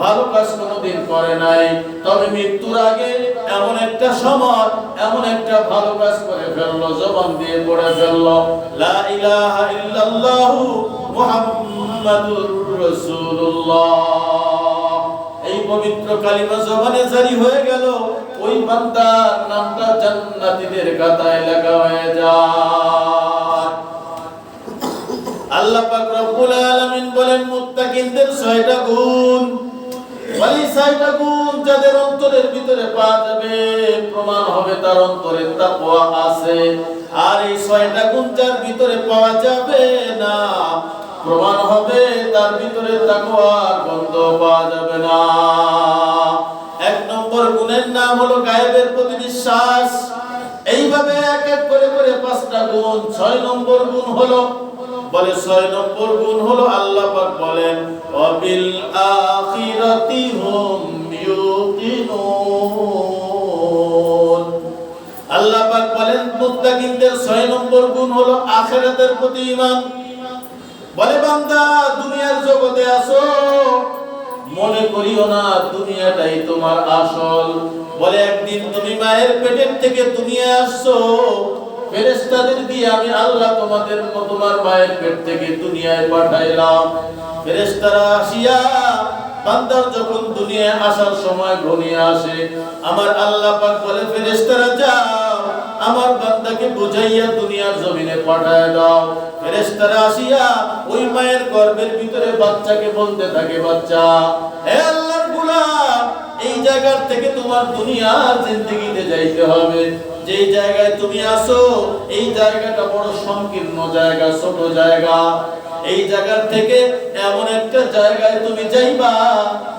ভালো কাজ কোনোদিন করে নাই, তবে মৃত্যুর আগে এমন একটা সময় এমন একটা ভালো কাজ করে ফেললো, জবান দিয়ে পড়ে ফেললো লা ইলাহা ইল্লাল্লাহু মুহাম্মাদুর রাসূলুল্লাহ। এই পবিত্র কালিমা জবানে জারি হয়ে গেল, ওই বান্দার নামটা জান্নাতীদের খাতায় লেখা হয়ে যায়। আল্লাহ পাক রব্বুল আলামিন বলেন মুত্তাকিনদের 6টা গুণ, ওই 6টা গুণ যাদের অন্তরের ভিতরে পাওয়া যাবে, প্রমাণ হবে তার অন্তরে তাকওয়া আছে। আর এই 6টা গুণ যার ভিতরে পাওয়া যাবে না, প্রমাণ হবে তার ভিতরে তাকওয়ার গন্ধ পাওয়া যাবে না। 1 নম্বর গুণের নাম হলো গায়েবের প্রতি বিশ্বাস। এইভাবে এক এক করে 5টা গুণ। 6 নম্বর গুণ হলো, বলে 6 নম্বর গুণ হলো আল্লাহ পাক বলেন ওয়াবিল আখিরাতি হুম ইউকিনুন। আল্লাহ পাক বলেন মুত্তাকিনদের 6 নম্বর গুণ হলো আখিরাতের প্রতি ঈমান। বলে বান্দা দুনিয়ার জগতে আছো, মনে করিও না দুনিয়াটাই তোমার আসল। বলে একদিন তুমি মায়ের পেটের থেকে দুনিয়ায় আসছো, ফেরেশতাদের দিয়ে আমি আল্লাহ তোমার মায়ের পেট থেকে দুনিয়ায় পাঠাইলাম। ফেরেশতারা আসিয়া বান্দার যখন দুনিয়ায় আসার সময় ঘনিয়ে আসে, আমার আল্লাহ পাক বলে ফেরেশতারা যাও আমার বান্দাকে বুঝাইয়া দুনিয়ার জমিনে পাঠায় দাও। ফেরেশতারা আসিয়া ওই মায়ের গর্ভের ভিতরে বাচ্চাকে বলতে থাকে, বাচ্চা হে আল্লাহর গোলাম, এই জায়গা থেকে তোমার দুনিয়ার জিন্দেগিতে যাইতে হবে। যেই জায়গায় তুমি আছো এই জায়গাটা বড় সংকীর্ণ জায়গা, ছোট জায়গা। এই জায়গা থেকে এমন একটা জায়গায় তুমি যাইবা,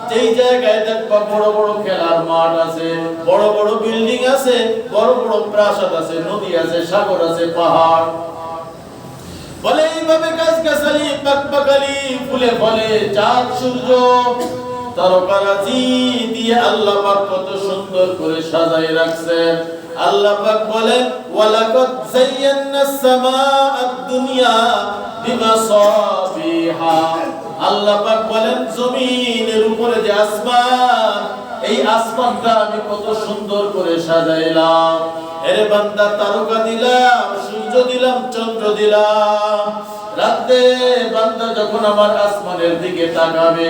যেই জায়গায় দেখবা বড় বড় খেলার মাঠ আছে, বড় বড় বিল্ডিং আছে, বড় বড় প্রাসাদ আছে, নদী আছে, সাগর আছে, পাহাড়। বলে এইভাবে গাছগাছালি, পাকপাকালি, ফুলে ফলে, চাঁদ সূর্য তারকারাজি দিয়ে আল্লাহ পাক কত সুন্দর করে সাজায় রাখছেন। আল্লাহ পাক বলেন ওয়ালাকাদ যায়্যানাস সামাআদ দুনিয়া বিমাসাবিহা। আল্লাহ পাক বলেন জমিনের উপরে যে আসমান, এই আসমানটা আমি কত সুন্দর করে সাজাইলাম। এরে বান্দা তারকা দিলাম, সূর্য দিলাম, চন্দ্র দিলাম। রাতে বান্দা যখন আমার আসমানের দিকে তাকাবে,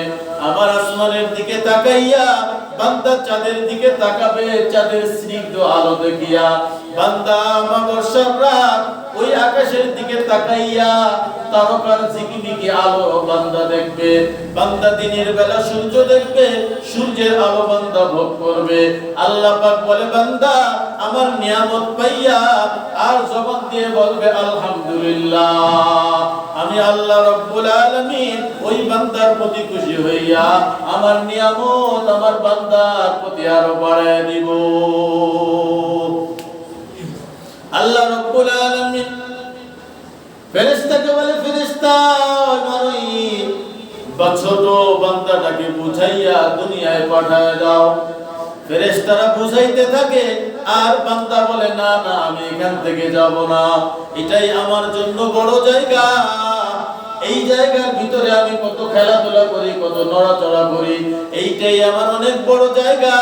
আমার আসমানের দিকে তাকাইয়া বান্দা চাঁদের দিকে তাকাবে, চাঁদের স্নিগ্ধ আলো দেখিয়া বান্দা অমাবস্যার রাত ওই আকাশের দিকে তাকাইয়া তারকার ঝিকিমিকি আলো বান্দা দেখবে। বান্দা দিনের বেলা সূর্য দেখবে, সূর্যের আলো বান্দা ভোগ করবে। আল্লাহ পাক বলে বান্দা আমার নিয়ামত পাইয়া আর জবান দিয়ে বলবে আলহামদুলিল্লাহ। আমি আল্লাহ রাব্বুল আলামিন ওই বান্দার প্রতি খুশি হইয়া আমার নিয়ামত আমার বান্দার প্রতি আরো বাড়ায় দিব। আল্লাহ রাব্বুল আলামিন ফেরেশতাকে বলে ফেরেশতা ওই ছোট বান্দাটাকে বুঝাইয়া দুনিয়ায় পাঠায় দাও। ফেরেশতারা বুঝাইতে থাকে আর বান্দা বলে না না আমি এখান থেকে যাব না, এটাই আমার জন্য বড় জায়গা। এই জায়গার ভিতরে আমি কত খেলাধুলা করি, কত নড়াচড়া করি, এইটাই আমার অনেক বড় জায়গা।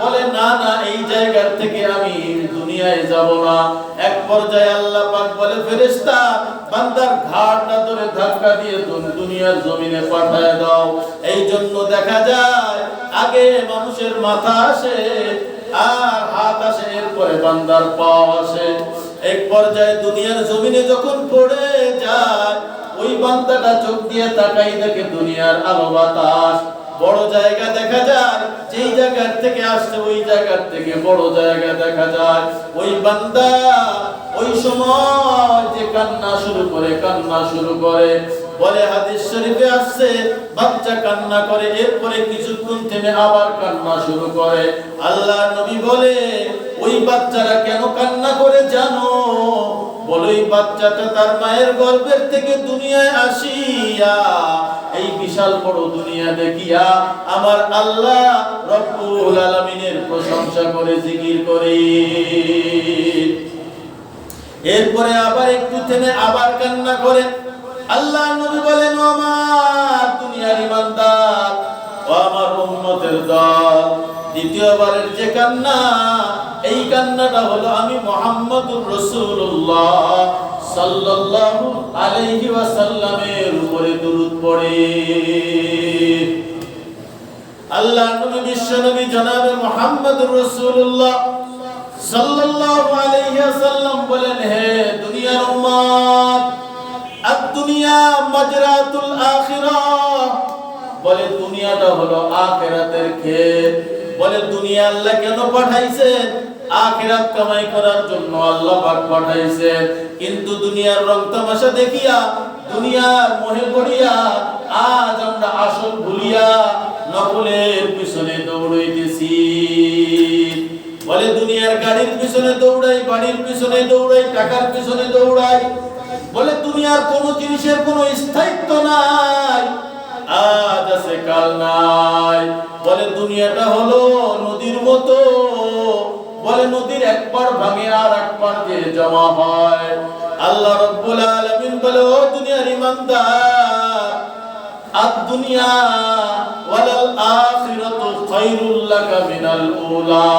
বলে না না এই জায়গার থেকে আমি দুনিয়ায় যাব না। এক পর্যায়ে আল্লাহ পাক বলে ফেরেশতা বান্দার ঘাড়টা ধরে ধাক্কা দিয়ে দুনিয়ার জমিনে পাঠায় দাও। এই জন্য দেখা যায় আগে মানুষের মাথা আসে আর হাত আসে, এরপরে বান্দার পা আসে। এক পর্যায়ে দুনিয়ার জমিনে যখন পড়ে যায় ওই বান্দাটা চোখ দিয়ে তাকাই দেখে দুনিয়ার আলো বাতাস, বড় জায়গা দেখা যায়। যেই জায়গার থেকে আসছে ওই জায়গার থেকে বড় জায়গা দেখা যায়। ওই বান্দা ওই সময় যে কান্না শুরু করে বলে হাদিস শরীফে আসছে বাচ্চা কান্না করে, এরপরে কিছুক্ষণ থেমে আবার কান্না শুরু করে। আল্লাহর নবী বলে ওই বাচ্চারা কেন কান্না করে জানো? বলে ওই বাচ্চাটা তার মায়ের গর্ভের থেকে দুনিয়ায় আসিয়া এই বিশাল বড় দুনিয়া দেখিয়া আমার আল্লাহ রব্বুল আলামিনের প্রশংসা করে জিকির করে, এরপরে আবার একটু থেমে আবার কান্না করে। আল্লাহর নবী বলেন ও আমার দুনিয়ার ইমানদার, ও আমার নম্বরের দল। দ্বিতীয়বারের যে কান্না, এই কান্নাটা হলো আমি মুহাম্মদুর রাসূলুল্লাহ সাল্লাল্লাহু আলাইহি ওয়াসাল্লামের উপরে দুরূদ পড়ে। আল্লাহর নবী বিশ্বনবী জনাবে মুহাম্মদুর রাসূলুল্লাহ সাল্লাল্লাহু আলাইহি ওয়াসাল্লাম বলেন, হে দুনিয়ার উম্মত, আদ-দুনিয়া মাজরাতুল আখিরাহ, বলে দুনিয়াটা হলো আখিরাতের ক্ষেত। বলে দুনিয়া আল্লাহ কেন পাঠাইছেন? আখিরাত কামাই করার জন্য আল্লাহ পাক পাঠাইছেন। কিন্তু দুনিয়ার রং তামাশা দেখিয়া, দুনিয়ার মোহে পড়িয়া আজ আমরা আসল ভুলিয়া নকলের পিছনে দৌড়াইতেছি। বলে দুনিয়ার গাড়ির পিছনে দৌড়াই, বাড়ির পিছনে দৌড়াই, টাকার পিছনে দৌড়াই। বলে দুনিয়ার কোন জিনিসের কোনো স্থায়িত্ব নাই, আজ আছে কাল নাই। বলে দুনিয়াটা হলো নদীর মতো, বলে নদীর একবার ভাঙে আর একবার যে জমা হয়। আল্লাহ রাব্বুল আলামিন বলে, ও দুনিয়ার ইমানদার, আদ-দুনিয়া ওয়ালাল আখিরাতু খায়রুল লাকা মিনাল উলা।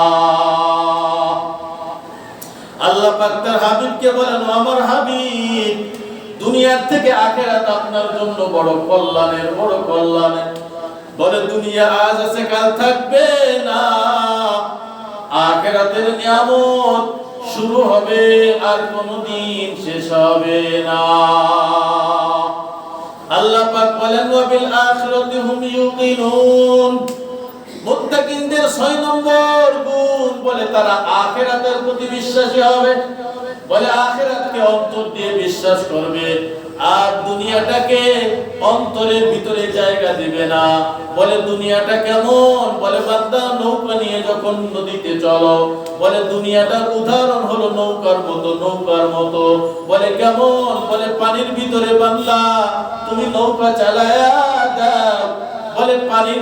আল্লাহ পাক তার হাবিবকে বলেন, আমার হাবিব, দুনিয়ার থেকে আখিরাত আপনার জন্য বড় কল্যাণের, বড় কল্যাণের। বলে দুনিয়া আজ আছে কাল থাকবে না, আখিরাতের নিয়ামত শুরু হবে আর কোনদিন শেষ হবে না। আল্লাহ পাক বলেন, ওয়া বিল আখিরাতি হুম ইউকিনুন। মুত্তাকিনদের 6 নম্বর গুণ, বলে তারা আখিরাতের প্রতি বিশ্বাসী হবে। বলে আখিরাতকে অন্তর দিয়ে বিশ্বাস করবে আর দুনিয়াটাকে অন্তরের ভিতরে জায়গা দিবে না। বলে দুনিয়াটা কেমন? বলে বান্দা নৌকা নিয়ে যখন নদীতে চলো, বলে দুনিয়াটার উদাহরণ হলো নৌকার মতো, নৌকার মতো। বলে কেমন? বলে পানির ভিতরে বান্দা তুমি নৌকা চালায়া দাও, বলে পানির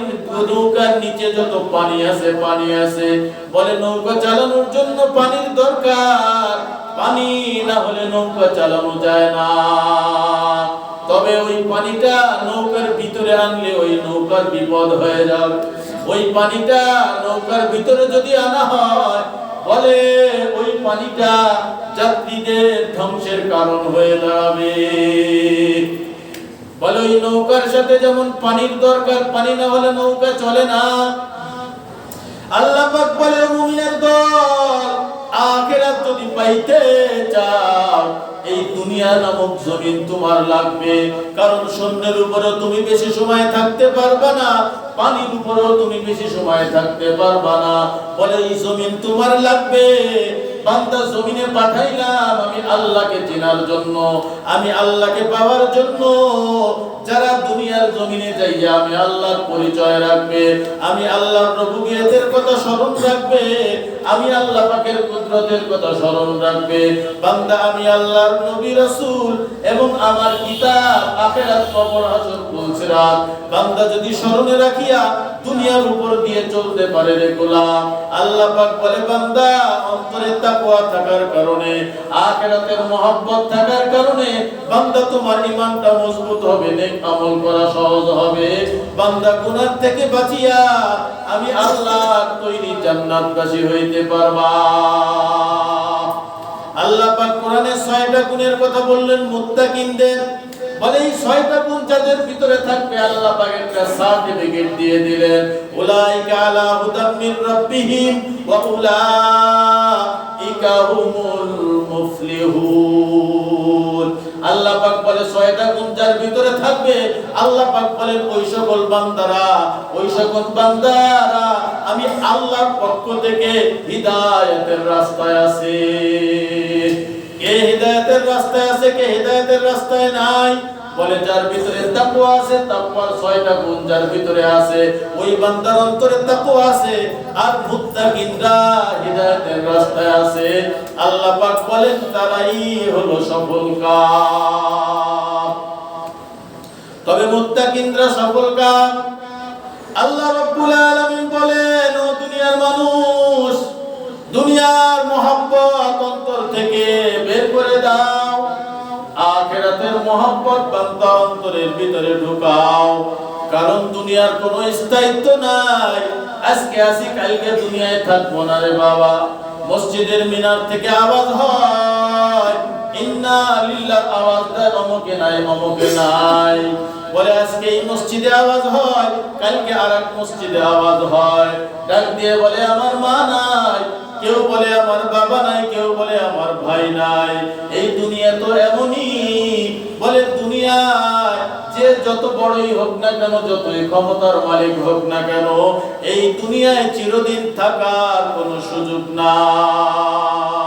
নৌকার নিচে যত পানি আছে, পানি আছে। বলে নৌকা চালানোর জন্য পানির দরকার, পানি না হলে নৌকা চালানো যায় না। তবে ওই পানিটা নৌকার ভিতরে আনলে ওই নৌকার বিপদ হয়ে যাবে। ওই পানিটা নৌকার ভিতরে যদি আনা হয়, বলে ওই পানিটা যাত্রীদের ধ্বংসের কারণ হয়ে দাঁড়াবে। বলে ওই নৌকার সাথে যেমন পানির দরকার, পানি না হলে নৌকা চলে না। আল্লাহ পাক বলে, মুমিনের দল, আখিরাত যদি পাইতে চাও, এই দুনিয়া নামক জমিন তোমার লাগবে। কারণ শূন্যের উপরে তুমি বেশি সময় থাকতে পারবে না, পানির উপরেও তুমি বেশি সময় থাকতে পারবে না। বলে এই জমিন তোমার লাগবে। বান্দা জমিনে পাঠাইলাম আমি আল্লাহকে চেনার জন্য, আমি আল্লাহকে পাওয়ার জন্য। যারা দুনিয়ার জমিনে যাইয়া আমি আল্লাহর পরিচয় রাখবে, আমি আল্লাহর রুবুবিয়তের কথা স্মরণ রাখবে, আমি আল্লাহ পাকের কুদরতের কথা স্মরণ রাখবে। বান্দা আমি আল্লাহর নবী রাসূল এবং আমার কিতাব আখিরাত কবর হাসর বলছিলাম, বান্দা যদি স্মরণে রাখিয়া দুনিয়ার উপর দিয়ে চলতে পারে রে গোলাম, আল্লাহ পাক বলে বান্দা অন্তরে তাকওয়া থাকার কারণে, আখিরাতের মহব্বত থাকার কারণে বান্দা তোমার ঈমানটা মজবুত হবে, নেক আমল করা সহজ হবে। বান্দা গুনাহ থেকে বাঁচিয়া আমি আল্লাহর তৈরি জান্নাতবাসী হইতে পারবা। আল্লাহ পাক কোরআনে 6টা গুণের কথা বললেন মুত্তাকিনদের। বলে এই 6টা গুণ যাদের ভিতরে থাকবে আল্লাহ পাক একটা সার্টিফিকেট দিয়ে দিলেন, উলাইকা আলা হুদাম মির রাব্বিহিম ওয়া উলাইকা হুমুল মুফলিহুন। আল্লাহ পাক বলে 6টা গুণ যার ভিতরে থাকবে, আল্লাহ পাক বলেন ওই সকল বান্দারা, ওই সকল বান্দারা আমি আল্লাহর পক্ষ থেকে হিদায়াতের রাস্তায় আছে। কে হিদায়াতের রাস্তায় আছে, কে হিদায়াতের রাস্তায় নাই? বলে যার ভিতরে তাকওয়া আছে, তাকওয়ার 6টা গুণ যার ভিতরে আছে, ওই বান্দার অন্তরে তাকওয়া আছে। আর মুত্তাকিনরা হিদায়াতের রাস্তায় আছে, আল্লাহ পাক বলেন তারাই হলো সফল কাম। তবে মুত্তাকিনরা সফল কাম। আল্লাহ রাব্বুল আলামিন বলেন, ও দুনিয়ার মানুষ, দুনিয়ার মহব্বত অন্তর থেকে বের করে দাও, আখিরাতের মহব্বত বান্দা অন্তরের ভিতরে ঢুকাও। কারণ দুনিয়ার কোনো স্থায়িত্ব নাই। আজকে আসি কালকে দুনিয়ায় থাকবো না রে বাবা। মসজিদের মিনার থেকে আওয়াজ হয় ইন্না লিল্লাহ, আওয়াজ দেয় অমুকে নাই অমুকে নাই, বলে আজকে এই মসজিদে আওয়াজ হয়, কালকে আরেক মসজিদে আওয়াজ হয়। ডাক দিয়ে বলে আমার মা নাই, কেউ বলে আমার বাবা নাই, কেউ বলে আমার ভাই নাই। এই দুনিয়া তো এমনই, বলে দুনিয়ায় যে যত বড়ই হোক না কেন, যতই ক্ষমতার মালিক হোক না কেন, এই দুনিয়ায় চিরদিন থাকার কোনো সুযোগ নাই।